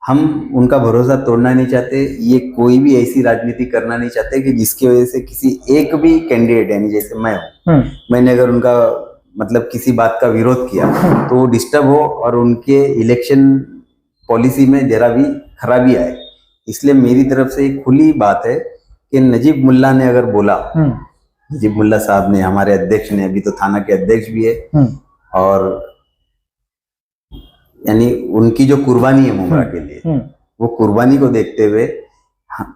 Speaker 2: हम उनका भरोसा तोड़ना नहीं चाहते, ये कोई भी ऐसी राजनीति करना नहीं चाहते कि जिसकी वजह से किसी एक भी कैंडिडेट यानी जैसे मैं हूँ, मैंने अगर उनका मतलब किसी बात का विरोध किया तो वो डिस्टर्ब हो और उनके इलेक्शन पॉलिसी में जरा भी खराबी आए। इसलिए मेरी तरफ से एक खुली बात है कि नजीब मुल्ला ने अगर बोला, नजीब मुल्ला साहब ने, हमारे अध्यक्ष ने, अभी तो थाना के अध्यक्ष भी है, और यानी उनकी जो कुर्बानी है मुमरा के लिए, वो कुर्बानी को देखते हुए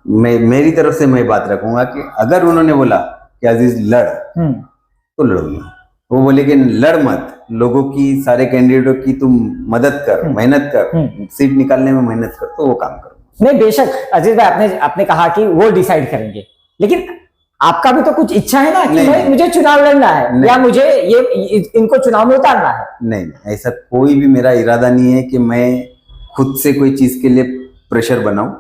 Speaker 2: मेरी तरफ से मैं बात रखूंगा कि अगर उन्होंने बोला कि अजीज लड़ तो लड़ूंगा। वो बोले कि लड़ मत, लोगों की, सारे कैंडिडेटों की तुम मदद कर, मेहनत कर, सीट निकालने में मेहनत कर, तो वो काम करो।
Speaker 1: नहीं, बेशक अजीज भाई, आपने कहा कि वो डिसाइड करेंगे, लेकिन आपका भी तो कुछ इच्छा है ना कि भाई मुझे चुनाव लड़ना है या मुझे इनको चुनाव में उतारना है।
Speaker 2: नहीं, ऐसा कोई भी मेरा इरादा नहीं है कि मैं खुद से कोई चीज के लिए प्रेशर बनाऊं।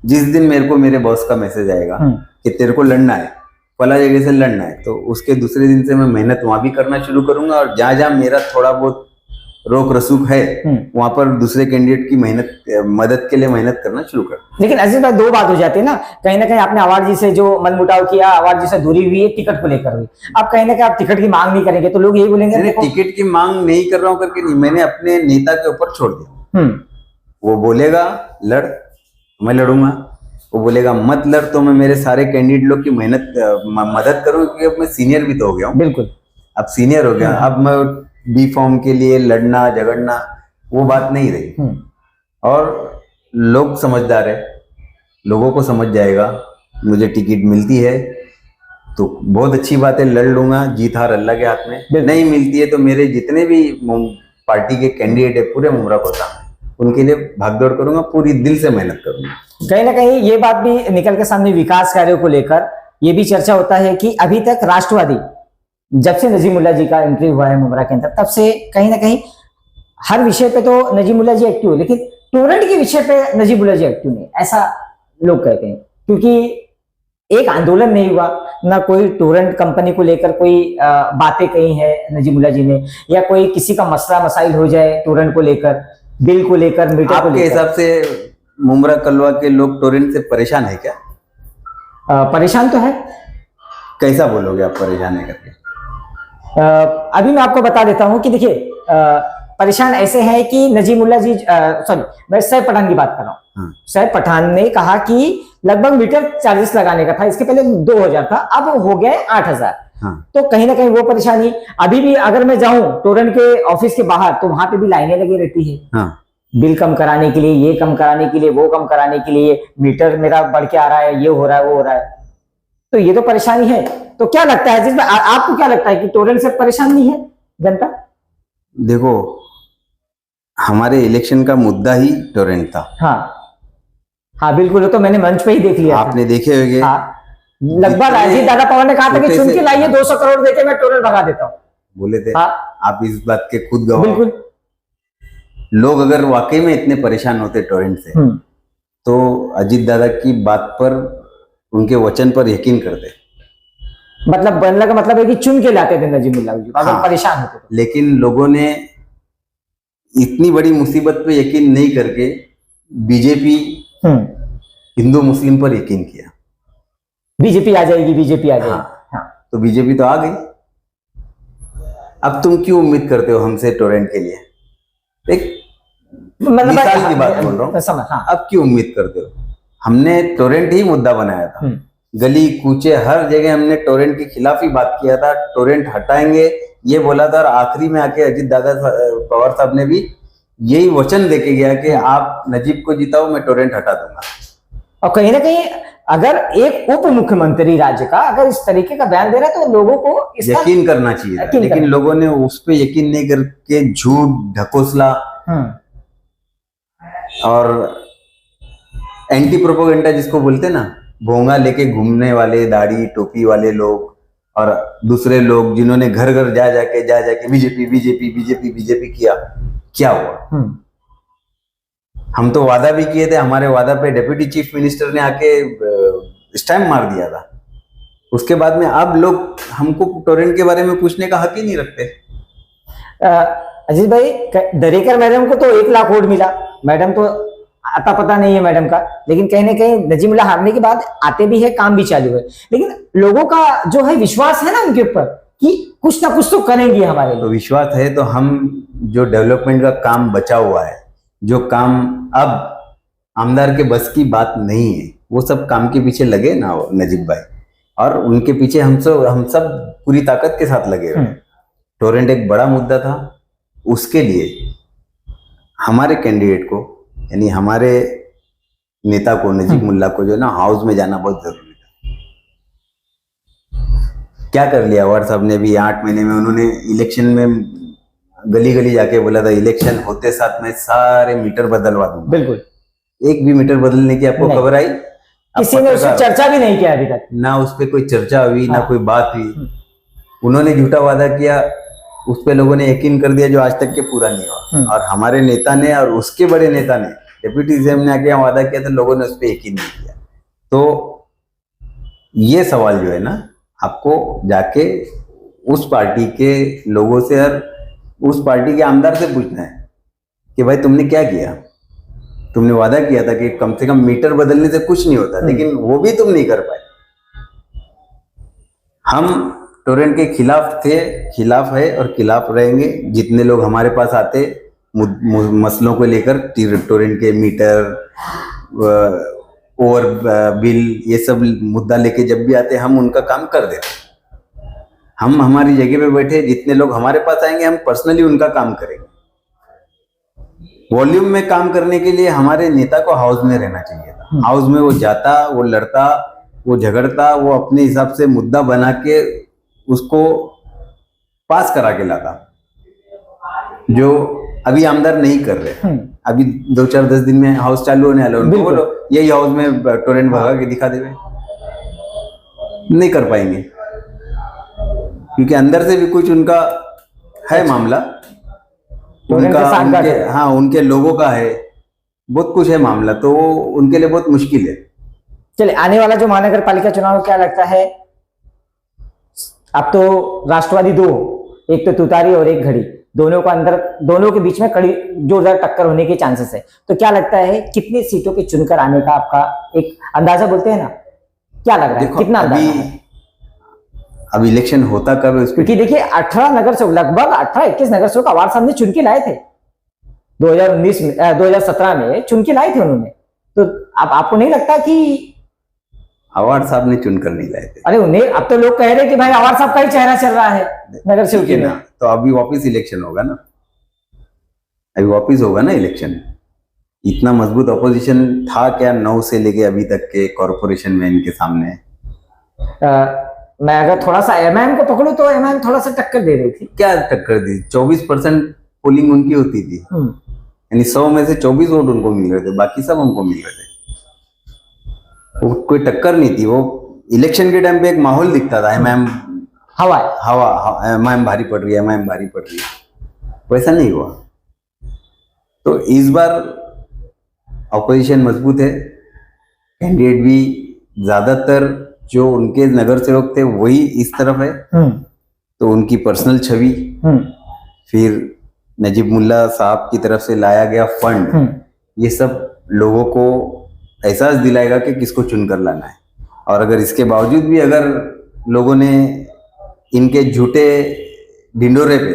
Speaker 2: जिस दिन मेरे को मेरे बॉस का मैसेज आएगा कि तेरे को लड़ना है, फला जगह से लड़ना है, तो उसके दूसरे दिन से मैं मेहनत वहां भी करना शुरू करूंगा, और जहां जहां मेरा थोड़ा बहुत रोक रसूख है वहां पर दूसरे कैंडिडेट की मदद के लिए मेहनत करना शुरू कर।
Speaker 1: लेकिन अजीज भाई, 2 बात हो जाती है ना, कहीं ना कहीं आपने अवार्ड जी से जो मनमुटाव किया, अवार्ड जी से दूरी हुई है टिकट को लेकर हुई, अब कहीं ना कहीं आप टिकट की मांग नहीं करेंगे तो लोग यही बोलेंगे
Speaker 2: टिकट की मांग नहीं कर रहा हूं करके नहीं, मैंने अपने नेता के ऊपर छोड़ दिया। वो बोलेगा लड़, मैं लड़ूंगा, वो बोलेगा मत लड़, तो मैं मेरे सारे कैंडिडेट लोग की मदद करूंगा, क्योंकि अब मैं सीनियर भी तो हो गया हूँ।
Speaker 1: बिल्कुल,
Speaker 2: अब सीनियर हो गया, अब मैं बी फॉर्म के लिए लड़ना झगड़ना वो बात नहीं रही। और लोग समझदार है, लोगों को समझ जाएगा, मुझे टिकट मिलती है तो बहुत अच्छी बात है, लड़ लूंगा, जीत हार अल्लाह के हाथ में। नहीं मिलती है तो मेरे जितने भी पार्टी के कैंडिडेट है पूरे मुमरा कोटा में, उनके लिए भागदौड़ करूंगा, पूरी दिल से मेहनत करूंगा।
Speaker 1: कहीं ना कहीं ये बात भी निकल के सामने विकास कार्यों को लेकर ये भी चर्चा होता है कि अभी तक राष्ट्रवादी, जब से नजीब मुल्ला जी का एंट्री हुआ है मुमरा के अंदर, तब से कहीं ना कहीं हर विषय पे तो नजीब मुल्ला जी एक्टिव है, लेकिन टोरेंट के विषय पे नजीब मुल्ला जी एक्टिव नहीं, ऐसा लोग कहते हैं। क्योंकि एक आंदोलन नहीं हुआ, ना कोई टोरेंट कंपनी को लेकर कोई बातें कही है नजीब मुल्ला जी ने, या कोई किसी का मसला मसाइल हो जाए टोरेंट को लेकर, बिल को लेकर, मीटर को लेकर।
Speaker 2: आपके हिसाब से मुमरा कलवा के लोग टोरेंट से परेशान है क्या?
Speaker 1: परेशान तो है।
Speaker 2: कैसा बोलोगे आप परेशान है करके?
Speaker 1: अभी मैं आपको बता देता हूं कि देखिए, परेशान ऐसे हैं कि नजीब मुल्ला जी, सॉरी, मैं सैफ पठान की बात कर रहा हूँ। सैफ पठान ने कहा कि लगभग मीटर चार्जेस लगाने का था, इसके पहले 2000 था, अब हो गया 8000। तो कहीं ना कहीं वो परेशानी अभी भी, अगर मैं जाऊं टोरेंट के ऑफिस के बाहर तो वहां पे भी लाइनें लगी रहती है, बिल कम कराने के लिए, ये कम कराने के लिए, वो कम कराने के लिए, मीटर मेरा बढ़ के आ रहा है, ये हो रहा है, वो हो रहा है। तो ये तो परेशानी है। तो क्या लगता है जिसमें आपको क्या लगता है कि टोरेंट से परेशान नहीं है जनता?
Speaker 2: देखो, हमारे इलेक्शन का मुद्दा ही टोरेंट था।
Speaker 1: हाँ बिल्कुल, तो मैंने मंच पे ही देख लिया,
Speaker 2: आपने देखे होंगे।
Speaker 1: लगभग अजीत दादा पवार ने कहा था कि चुन के लाइए, 200 करोड़ देके मैं टोरेंट भगा देता हूँ, बोले थे।
Speaker 2: आप इस बात के खुद गवाह।
Speaker 1: बिल्कुल।
Speaker 2: लोग अगर वाकई में इतने परेशान होते टोरेंट से तो अजीत दादा की बात पर, उनके वचन पर यकीन करते।
Speaker 1: मतलब बनने का मतलब है कि चुन के लाते थे नजीब मुल्ला जी अगर परेशान होते तो।
Speaker 2: लेकिन लोगों ने इतनी बड़ी मुसीबत पे यकीन नहीं करके बीजेपी हिंदू मुस्लिम पर यकीन किया। बीजेपी आ जाएगी, बीजेपी आ जाएगी। तो बीजेपी तो आ गई। अब तुम क्यों उम्मीद करते हो हमसे टोरेंट के लिए? एक
Speaker 1: मतलब
Speaker 2: मिसाल की बात बोल रहा हूँ।
Speaker 1: समझ, हाँ।
Speaker 2: अब क्यों उम्मीद करते हो? हमने टोरेंट ही मुद्दा बनाया था, गली कूचे हर जगह हमने टोरेंट के खिलाफ ही बात किया था, टोरेंट हटाएंगे ये बोला था। और आखिरी में आके अजीत दादा पवार साहब ने भी यही वचन देके गया कि आप नजीब को जिताओ, मैं टोरेंट हटा दूंगा।
Speaker 1: और कहीं ना कहीं अगर एक उप मुख्यमंत्री राज्य का अगर इस तरीके का बयान दे रहा है तो लोगों को इसका
Speaker 2: यकीन करना चाहिए था, लेकिन लोगों ने उस पर यकीन नहीं करके झूठ ढकोसला और एंटी प्रोपोगेंडा जिसको बोलते ना, भोंगा लेके घूमने वाले दाढ़ी टोपी वाले लोग और दूसरे लोग जिन्होंने घर घर जा जाके बीजेपी बीजेपी बीजेपी बीजेपी किया, क्या हुआ? हम तो वादा भी किए थे, हमारे वादा पे डिप्टी चीफ मिनिस्टर ने आके स्टैम्प मार दिया था। उसके बाद में अब लोग हमको टोरेंट के बारे में पूछने का हक ही नहीं रखते।
Speaker 1: अजीत भाई, दरेकर मैडम को तो 1 लाख वोट मिला, मैडम तो आता पता नहीं है मैडम का, लेकिन कहीं ना कहीं नजीमुल्लाह हारने के बाद आते भी है, काम भी चालू है, लेकिन लोगों का जो है विश्वास है ना उनके ऊपर कि कुछ ना कुछ तो करेंगे हमारे लिए।
Speaker 2: तो विश्वास है तो हम जो डेवलपमेंट का काम बचा हुआ है, जो काम अब आमदार के बस की बात नहीं है, वो सब काम के पीछे लगे ना नजीब भाई, और उनके पीछे हम सब पूरी ताकत के साथ लगे रहे। टोरेंट एक बड़ा मुद्दा था, उसके लिए हमारे कैंडिडेट को यानी हमारे नेता को नजीब मुल्ला को जो है ना हाउस में जाना बहुत जरूरी था। क्या कर लिया अवार्ड साहब ने भी 8 महीने में? उन्होंने इलेक्शन में गली गली जाके बोला था इलेक्शन होते साथ में सारे मीटर बदलवा दूंगा।
Speaker 1: बिल्कुल,
Speaker 2: एक भी मीटर बदलने की आपको खबर आई?
Speaker 1: किसी ने उससे चर्चा भी नहीं किया अभी तक,
Speaker 2: ना उस पर कोई चर्चा हुई, ना कोई बात हुई। उन्होंने झूठा वादा किया, उस पे लोगों ने यकीन कर दिया जो आज तक के पूरा नहीं हुआ। और हमारे नेता ने और उसके बड़े नेता ने डिप्टी सीएम ने आके वादा किया तो लोगों ने उस पर यकीन नहीं किया। तो ये सवाल जो है ना, आपको जाके उस पार्टी के लोगों से और उस पार्टी के आमदार से पूछना है कि भाई तुमने क्या किया? तुमने वादा किया था कि कम से कम मीटर बदलने से कुछ नहीं होता, लेकिन वो भी तुम नहीं कर पाए। हम टोरेंट के खिलाफ है और खिलाफ रहेंगे। जितने लोग हमारे पास आते मसलों को लेकर, टोरेंट के मीटर ओवर बिल ये सब मुद्दा लेके जब भी आते हम उनका काम कर देते। हम हमारी जगह पे बैठे, जितने लोग हमारे पास आएंगे हम पर्सनली उनका काम करेंगे। वॉल्यूम में काम करने के लिए हमारे नेता को हाउस में रहना चाहिए था। हाउस में वो जाता, वो लड़ता, वो झगड़ता, वो अपने हिसाब से मुद्दा बना के उसको पास करा के लाता, जो अभी आमदार नहीं कर रहे। अभी 2-4-10 दिन में हाउस चालू होने वाला, उनको बोलो यही हाउस में टोरेंट भगा के दिखा देवे, नहीं कर पाएंगे, क्योंकि अंदर से भी कुछ उनका है मामला, उनके लोगों का है, बहुत कुछ है मामला, तो उनके लिए बहुत मुश्किल है।
Speaker 1: चलिए, आने वाला जो महानगर पालिका चुनाव क्या लगता है? अब तो राष्ट्रवादी 2, एक तो तुतारी और एक घड़ी, दोनों के बीच में कड़ी जोरदार टक्कर होने के चांसेस है। तो क्या लगता है कितनी सीटों पे चुनकर आने का आपका एक अंदाजा बोलते हैं ना, क्या लग रहा है? कितना अंदाजा है?
Speaker 2: अब इलेक्शन होता कब है?
Speaker 1: क्योंकि देखिए 18 नगर सेवक, लगभग 18-21 नगर सेवक अवार्ड साहब ने चुन के लाए थे 2017 में चुन के लाए थे उन्होंने। तो अब आपको नहीं लगता कि
Speaker 2: अवार्ड साहब ने चुनकर नहीं लाए थे?
Speaker 1: अरे उन्हें अब तो लोग कह रहे कि भाई अवार्ड साहब का ही चेहरा चल रहा है नगर सेवक में।
Speaker 2: तो अभी वापस इलेक्शन होगा ना, अभी वापस होगा ना इलेक्शन। इतना मजबूत ऑपोजिशन था क्या 9 से लेके अभी तक के कॉर्पोरेशन में इनके सामने?
Speaker 1: मैं अगर थोड़ा सा एमआईएम को पकड़ूं तो एमआईएम थोड़ा सा टक्कर दे रही थी।
Speaker 2: क्या टक्कर दी? 24% पोलिंग उनकी होती थी, यानी 100 में से 24 वोट उनको मिल रहे थे, बाकी सब हमको मिल रहे थे। वो कोई टक्कर नहीं थी। वो इलेक्शन के टाइम पे एक माहौल दिखता था, एमआईएम एमआईएम भारी पड़ रही है, एमआईएम भारी पड़ रही है, वैसा नहीं हुआ। तो इस बार ऑपोजिशन मजबूत है, कैंडिडेट भी ज्यादातर जो उनके नगर सेवक थे वही इस तरफ है, तो उनकी पर्सनल छवि, फिर नजीब मुल्ला साहब की तरफ से लाया गया फंड, ये सब लोगों को एहसास दिलाएगा कि किसको चुनकर लाना है। और अगर इसके बावजूद भी अगर लोगों ने इनके झूठे ढिंडोरे पे,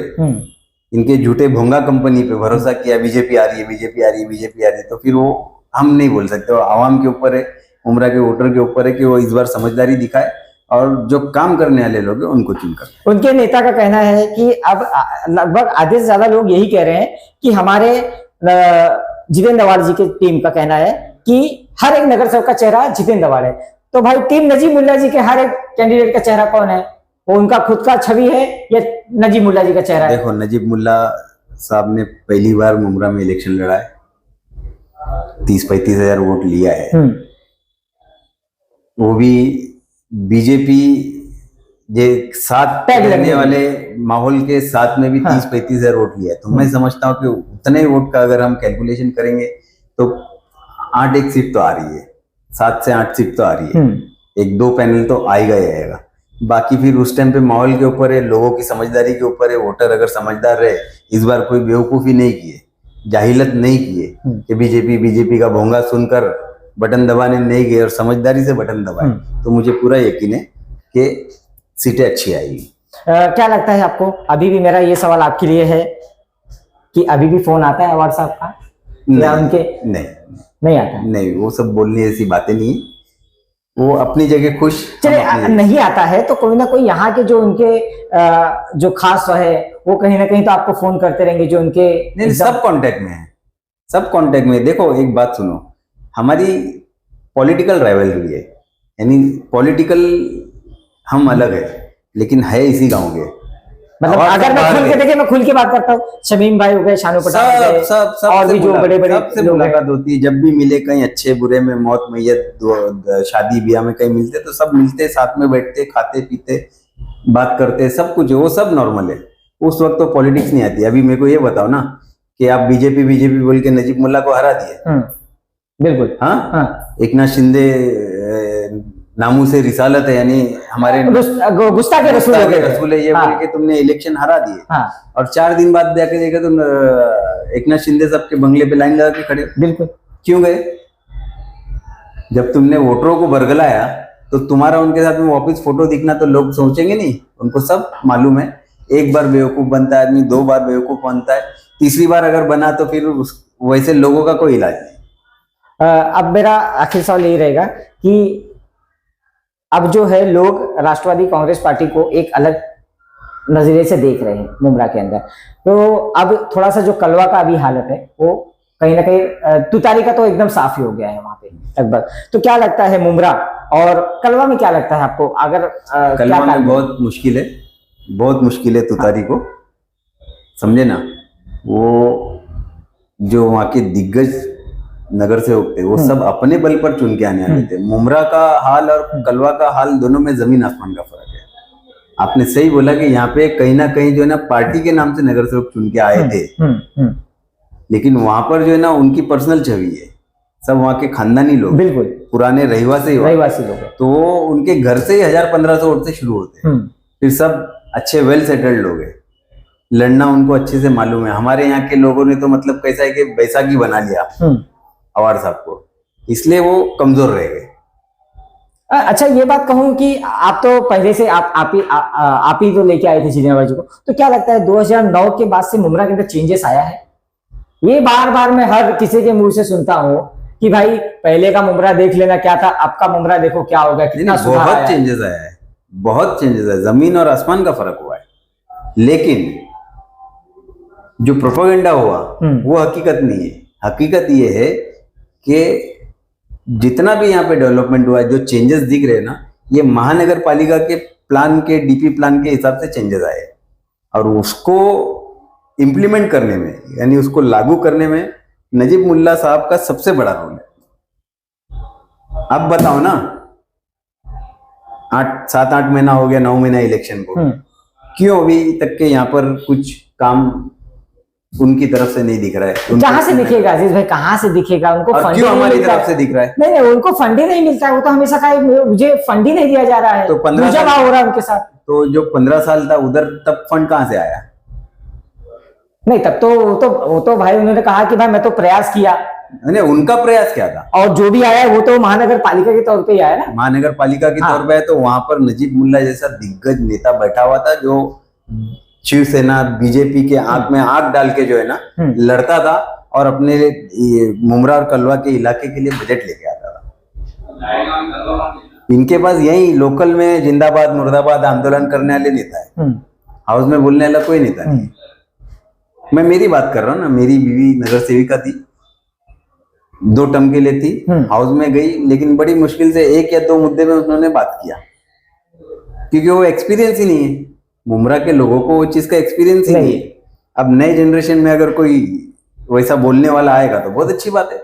Speaker 2: इनके झूठे भोंगा कंपनी पे भरोसा किया, बीजेपी आ रही है, बीजेपी आ रही है, बीजेपी आ रही है, तो फिर वो हम नहीं बोल सकते, वो आवाम के ऊपर है, उमरा के वोटर के ऊपर है कि वो इस बार समझदारी दिखाए और जो काम करने वाले लोग हैं उनको चुनकर।
Speaker 1: उनके नेता का कहना है कि अब लगभग आधे से ज्यादा लोग यही कह रहे हैं कि हमारे जितेंद्र दवाड़ जी की टीम का कहना है कि हर एक नगर सेवक का चेहरा जितेंद्र दवाड़ है। तो भाई टीम नजीब मुल्ला जी के हर एक कैंडिडेट का चेहरा कौन है? वो उनका खुद का छवि है या नजीब मुल्ला जी का चेहरा है?
Speaker 2: देखो, नजीब मुल्ला साहब ने पहली बार मुमरा में इलेक्शन लड़ा है, 30-35 हजार वोट लिया है, वो भी बीजेपी जे साथ रहने वाले माहौल के साथ में भी 30-35 हजार वोट लिया है। तो मैं समझता हूँ कि उतने वोट का अगर हम कैलकुलेशन करेंगे तो 8 सीट तो आ रही है, 7 से 8 सीट तो आ रही है, 1-2 पैनल तो आएगा ही आएगा। बाकी फिर उस टाइम पे माहौल के ऊपर है, लोगों की समझदारी के ऊपर है। वोटर अगर समझदार रहे, इस बार कोई बेवकूफी नहीं किए, जाहिलत नहीं किए कि बीजेपी का भोंगा सुनकर बटन दबाने नहीं गए और समझदारी से बटन दबाए, तो मुझे पूरा यकीन है कि सीटें अच्छी आएगी।
Speaker 1: क्या लगता है आपको? अभी भी मेरा ये सवाल आपके लिए है कि अभी भी फोन आता है व्हाट्सएप का या उनके? नहीं आता है।
Speaker 2: नहीं, वो सब बोलने ऐसी बातें नहीं है, वो अपनी जगह खुश।
Speaker 1: चले नहीं आता है तो कोई ना कोई यहाँ के जो उनके जो खास है वो कहीं ना कहीं तो आपको फोन करते रहेंगे, जो उनके
Speaker 2: नहीं, सब कांटेक्ट में है, सब कांटेक्ट में। देखो एक बात सुनो, हमारी पॉलिटिकल राइवलरी है, यानी पॉलिटिकल हम अलग है लेकिन है इसी गांव के।
Speaker 1: मतलब अगर मैं खुल के देखे, मैं खुल के बात करता हूँ, शमीम भाई हो गए, शानू पठान हो गए, सब और भी जो बड़े बड़े
Speaker 2: सबसे मुलाकात होती है, जब भी मिले, कहीं अच्छे बुरे में, मौत मैयत, शादी ब्याह में कहीं मिलते तो सब मिलते, साथ में बैठते, खाते पीते, बात करते, सब कुछ वो सब नॉर्मल है। उस वक्त तो पॉलिटिक्स नहीं आती। अभी मेरे को ये बताओ ना कि आप बीजेपी बोल के नजीब मुल्ला को हरा दिए।
Speaker 1: बिल्कुल।
Speaker 2: हाँ, एकनाथ शिंदे नामू से रिसालत है, यानी हमारे
Speaker 1: गुस्ताखे रसूल
Speaker 2: है, ये बोल के तुमने इलेक्शन हरा दिए। और 4 दिन बाद जाके देखा तुम एकनाथ शिंदे साहब के बंगले पे लाइन लगा के खड़े।
Speaker 1: बिल्कुल।
Speaker 2: क्यों गए? जब तुमने वोटरों को बरगलाया तो तुम्हारा उनके साथ में वापस फोटो दिखना तो लोग सोचेंगे नहीं? उनको सब मालूम है, एक बार बेवकूफ बनता है आदमी, 2 बार बेवकूफ बनता है, तीसरी बार अगर बना तो फिर वैसे लोगों का कोई इलाज नहीं।
Speaker 1: अब मेरा आखिरी सवाल यही रहेगा कि अब जो है लोग राष्ट्रवादी कांग्रेस पार्टी को एक अलग नजरिए से देख रहे हैं मुमरा के अंदर, तो अब थोड़ा सा जो कलवा का अभी हालत है वो कहीं ना कहीं तुतारी का तो एकदम साफ ही हो गया है वहां पे लगभग। तो क्या लगता है मुमरा और कलवा में, क्या लगता है आपको? अगर
Speaker 2: कलवा में बहुत मुश्किल है, बहुत मुश्किल है तुतारी को, समझे ना। वो जो वहां के दिग्गज नगर से होते वो सब अपने बल पर चुन के आने वाले थे। मुमरा का हाल और कलवा का हाल दोनों में जमीन आसमान का फर्क है। आपने सही बोला कि यहाँ पे कहीं ना कहीं जो है ना पार्टी के नाम से नगर सेवक चुन के आए थे, लेकिन वहां पर जो है ना उनकी पर्सनल छवि है, सब वहाँ के खानदानी लोग, बिल्कुल पुराने रहिवासी लोग, तो उनके घर से ही 1000-1500 वोट से शुरू होते हैं। फिर सब अच्छे वेल सेटल्ड लोग हैं, लड़ना उनको अच्छे से मालूम है। हमारे यहाँ के लोगों ने तो मतलब कैसा है कि बैसाखी बना लिया अवार साहब को, इसलिए वो कमजोर रह गए।
Speaker 1: अच्छा, ये बात कहूं कि आप तो पहले से आप ही तो लेके आए थे जितेंद्र जी को, तो क्या लगता है 2009 के बाद से मुमरा के अंदर चेंजेस आया है? ये बार बार मैं हर किसी के मुंह से सुनता हूं कि भाई पहले का मुमरा देख लेना क्या था, अब का मुमरा देखो क्या हो गया, कितना सुधार
Speaker 2: बहुत चेंजेस आया है, बहुत चेंजेस है, जमीन और आसमान का फर्क हुआ है। लेकिन जो प्रोपेगेंडा हुआ वो हकीकत नहीं है। हकीकत ये है कि जितना भी यहाँ पे डेवलपमेंट हुआ है, जो चेंजेस दिख रहे हैं ना, ये महानगर पालिका के प्लान के, डीपी प्लान के हिसाब से चेंजेस आए, और उसको इम्प्लीमेंट करने में, यानी उसको लागू करने में नजीब मुल्ला साहब का सबसे बड़ा रोल है। अब बताओ ना, 7-8 महीना हो गया, 9 महीना इलेक्शन को, क्यों अभी तक के यहाँ पर कुछ काम उनकी तरफ से नहीं दिख रहा है?
Speaker 1: कहाँ से दिखेगा अजीज भाई, कहाँ से दिखेगा? उनको फंड
Speaker 2: क्यों हमारी तरफ से दिख रहा है?
Speaker 1: नहीं, उनको फंड ही नहीं मिलता है। वो तो हमेशा कहा मुझे फंड ही नहीं दिया जा रहा है,
Speaker 2: तो 15 साल
Speaker 1: हो रहा है उनके साथ।
Speaker 2: तो जो 15 साल था उधर, तब फंड कहाँ से आया?
Speaker 1: नहीं, तब तो वो तो भाई उन्होंने कहा कि भाई मैं तो प्रयास किया।
Speaker 2: नहीं, उनका प्रयास क्या था?
Speaker 1: और जो भी आया वो तो महानगर पालिका के तौर पे ही आया ना,
Speaker 2: महानगर पालिका के तौर पे है। तो वहां पर नजीब मुल्ला जैसा दिग्गज नेता बैठा हुआ था, जो शिवसेना बीजेपी के आंख में आंख डाल के जो है ना लड़ता था और अपने मुमरा और कलवा के इलाके के लिए बजट लेके आता था। इनके पास यही लोकल में जिंदाबाद मुर्दाबाद आंदोलन करने वाले नेता है, हाउस में बोलने वाला कोई नेता नहीं। मैं मेरी बात कर रहा हूँ ना, मेरी बीवी नगर सेविका थी, 2 टर्म के लिए थी, हाउस में गई, लेकिन बड़ी मुश्किल से 1 या 2 मुद्दे में उन्होंने बात किया, क्योंकि वो एक्सपीरियंस ही नहीं है। मुमरा के लोगों को वो चीज का एक्सपीरियंस ही नहीं है। अब नए जनरेशन में अगर कोई वैसा बोलने वाला आएगा तो बहुत अच्छी बात है।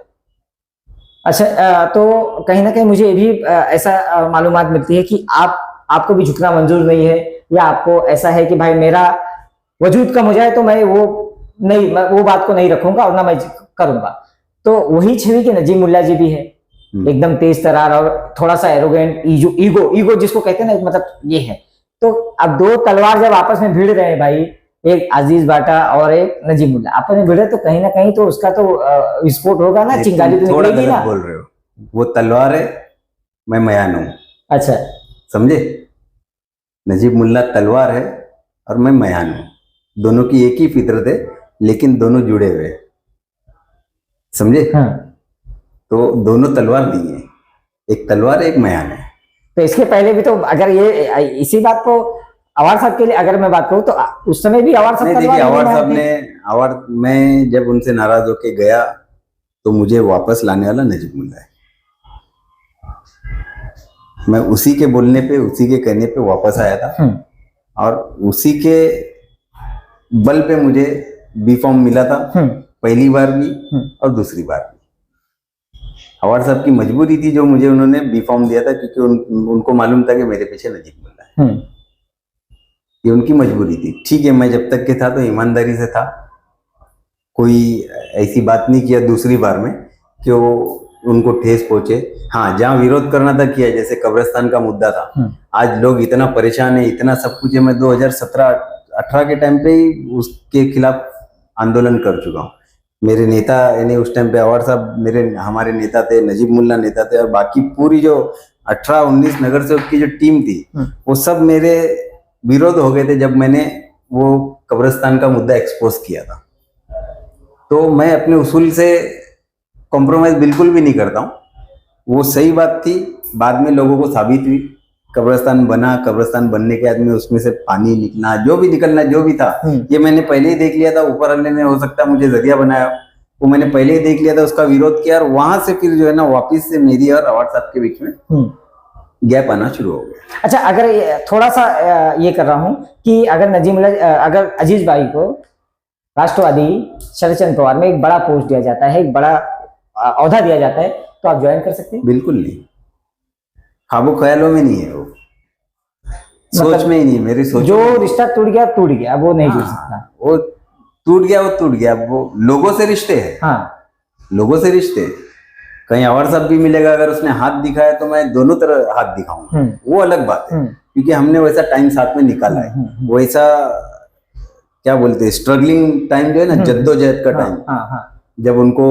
Speaker 1: अच्छा, तो कहीं ना कहीं मुझे ये भी ऐसा मालूमात मिलती है कि आपको भी झुकना मंजूर नहीं है, या आपको ऐसा है कि भाई मेरा वजूद कम हो जाए तो मैं वो बात को नहीं रखूंगा और ना मैं करूंगा। तो वही छवि के नजीम मुल्ला जी भी है, एकदम तेज तरार और थोड़ा सा एरोगेंट, ईगो जिसको कहते हैं ना, मतलब ये है। तो अब 2 तलवार जब आपस में भिड़ रहे हैं भाई, एक अजीज बाटा और एक नजीम मुल्ला आपस में भिड़े, तो कहीं ना कहीं तो उसका तो विस्फोट होगा ना, चिंगारी तो निकलेगी ना।
Speaker 2: बोल रहे हो, वो तलवार है, मैं मयान हूं।
Speaker 1: अच्छा,
Speaker 2: समझे? नजीब मुल्ला तलवार है और मैं मयान हूं, दोनों की एक ही फितरत है, लेकिन दोनों जुड़े हुए हैं। समझे?
Speaker 1: हाँ।
Speaker 2: तो दोनों तलवार नहीं है, एक तलवार एक मयान है।
Speaker 1: तो इसके पहले भी तो अगर ये इसी बात को अवार साहब के लिए अगर मैं बात करूं तो उस समय भी अवार साहब
Speaker 2: देखिए, अवार मैं जब उनसे नाराज होके गया तो मुझे वापस लाने वाला नजीब मुल्ला है। मैं उसी के बोलने पे, उसी के कहने पे वापस आया था, और उसी के बल पे मुझे बी फॉर्म मिला था, पहली बार भी और दूसरी बार भी। अवार साहब की मजबूरी थी जो मुझे उन्होंने बी फॉर्म दिया था, क्योंकि उनको मालूम था कि मेरे पीछे नजीब मुल्ला है। ये उनकी मजबूरी थी। ठीक है, मैं जब तक के था तो ईमानदारी से था, कोई ऐसी बात नहीं किया दूसरी बार में कि वो उनको ठेस पहुंचे। हाँ, जहाँ विरोध करना था किया, जैसे कब्रिस्तान का मुद्दा था। आज लोग इतना परेशान है, इतना सब कुछ है, मैं 2017-18 के टाइम पे ही उसके खिलाफ आंदोलन कर चुका हूँ। मेरे नेता यानी उस टाइम पे अवार साहब हमारे नेता थे, नजीब मुल्ला नेता थे, और बाकी पूरी जो 18-19 नगर सेवक की जो टीम थी वो सब मेरे विरोध हो गए थे जब मैंने वो कब्रिस्तान का मुद्दा एक्सपोज किया था। तो मैं अपने उसूल से कॉम्प्रोमाइज बिल्कुल भी नहीं करता हूँ। वो सही बात थी, बाद में लोगों को साबित हुई। कब्रिस्तान बना, कब्रिस्तान बनने के बाद में उसमें से पानी निकलना, जो भी निकलना, जो भी था, ये मैंने पहले ही देख लिया था। ऊपर वाले ने हो सकता है मुझे जरिया बनाया, वो मैंने पहले ही देख लिया था, उसका विरोध किया, और वहां से फिर जो है ना वापिस से मेरी और अवार साहब के बीच में गैप आना शुरू हो गया।
Speaker 1: अच्छा, अगर थोड़ा सा ये कर रहा हूं कि अगर अजीज भाई को राष्ट्रवादी शरद चंद्र पवार में एक बड़ा पोस्ट दिया जाता है, एक बड़ा औहदा दिया जाता है, तो आप ज्वाइन कर सकते हैं?
Speaker 2: बिल्कुल नहीं, ख्वाबों ख्यालों में नहीं है, वो सोच में ही नहीं है, मेरी सोच।
Speaker 1: जो रिश्ता टूट गया, वो नहीं जुड़ सकता।
Speaker 2: वो टूट गया, वो लोगों से रिश्ते हैं। हाँ, लोगों से रिश्ते। कहीं अवार साहब भी मिलेगा, अगर उसने हाथ दिखाया तो मैं दोनों तरह हाथ दिखाऊंगा, वो अलग बात है, क्योंकि हमने वैसा टाइम साथ में निकाला है। वैसा क्या बोलते हैं, स्ट्रगलिंग टाइम जो है ना, जद्दोजहद का टाइम, जब उनको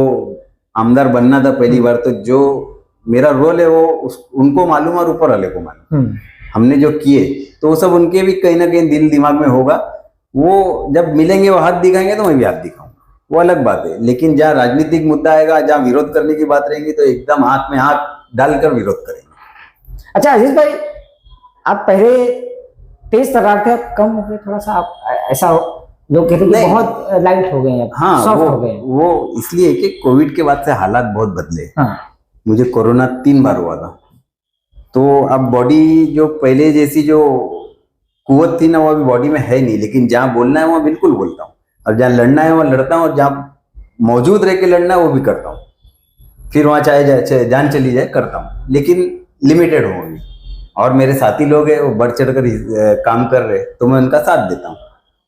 Speaker 2: आमदार बनना था पहली बार, तो जो मेरा रोल है वो उनको मालूम और ऊपर वाले को मालूम। हमने जो किए तो वो सब उनके भी कहीं ना कहीं दिल दिमाग में होगा। वो जब मिलेंगे, वो हाथ दिखाएंगे तो मैं भी हाथ दिखाऊंगा, वो अलग बात है। लेकिन जहाँ राजनीतिक मुद्दा आएगा, जहाँ विरोध करने की बात रहेगी, तो एकदम हाथ में हाथ डालकर विरोध करेंगे।
Speaker 1: अच्छा अजीज भाई, आप पहले तेज तर्रार थे, कम हो गए थोड़ा सा, आप ऐसा लोग कहते हैं बहुत लाइट हो गए हैं, सॉफ्ट हो गए।
Speaker 2: वो इसलिए कि कोविड के बाद से हालात बहुत बदले। मुझे कोरोना 3 बार हुआ था, तो अब बॉडी जो पहले जैसी जो कुव्वत थी ना, वो अभी बॉडी में है नहीं। लेकिन जहाँ बोलना है वहाँ बिल्कुल बोलता हूँ, और जहाँ लड़ना है वहाँ लड़ता हूँ, और जहाँ मौजूद रह के लड़ना है वो भी करता हूँ। फिर वहाँ चाहे जान चली जाए करता हूँ, लेकिन लिमिटेड हो अभी। और मेरे साथी लोग हैं, वो बढ़ चढ़ कर काम कर रहे, तो मैं उनका साथ देता हूँ।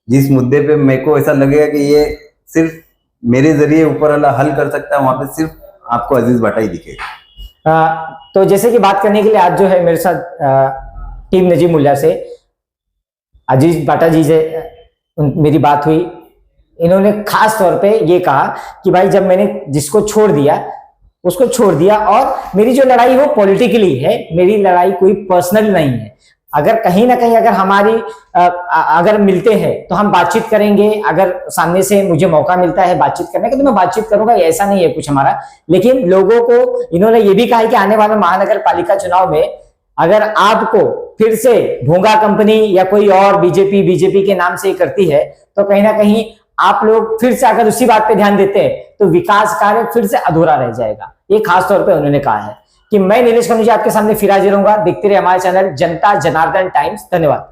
Speaker 2: जिस मुद्दे पे मेरे को ऐसा लगेगा कि ये सिर्फ मेरे जरिए ऊपर वाला हल कर सकता है, वहां पे सिर्फ आपको अजीज बाटा ही दिखेगा।
Speaker 1: तो जैसे कि बात करने के लिए आज जो है मेरे साथ टीम नजीब मुल्ला से अजीज बाटा जी से मेरी बात हुई। इन्होंने खास तौर पे ये कहा कि भाई जब मैंने जिसको छोड़ दिया उसको छोड़ दिया, और मेरी जो लड़ाई वो पॉलिटिकली है, मेरी लड़ाई कोई पर्सनल नहीं है। अगर कहीं ना कहीं अगर हमारी अगर मिलते हैं तो हम बातचीत करेंगे, अगर सामने से मुझे मौका मिलता है बातचीत करने का तो मैं बातचीत करूंगा, ऐसा नहीं है कुछ हमारा। लेकिन लोगों को इन्होंने ये भी कहा है कि आने वाले महानगर पालिका चुनाव में अगर आपको फिर से भोंगा कंपनी या कोई और बीजेपी के नाम से करती है तो कहीं ना कहीं आप लोग फिर से अगर उसी बात पे ध्यान देते हैं तो विकास कार्य फिर से अधूरा रह जाएगा। ये खास तौर पे उन्होंने कहा है कि मैं नीलेश कनुजा आपके सामने फिर हाजिर रहूंगा। देखते रहे हमारे चैनल जनता जनार्दन टाइम्स। धन्यवाद।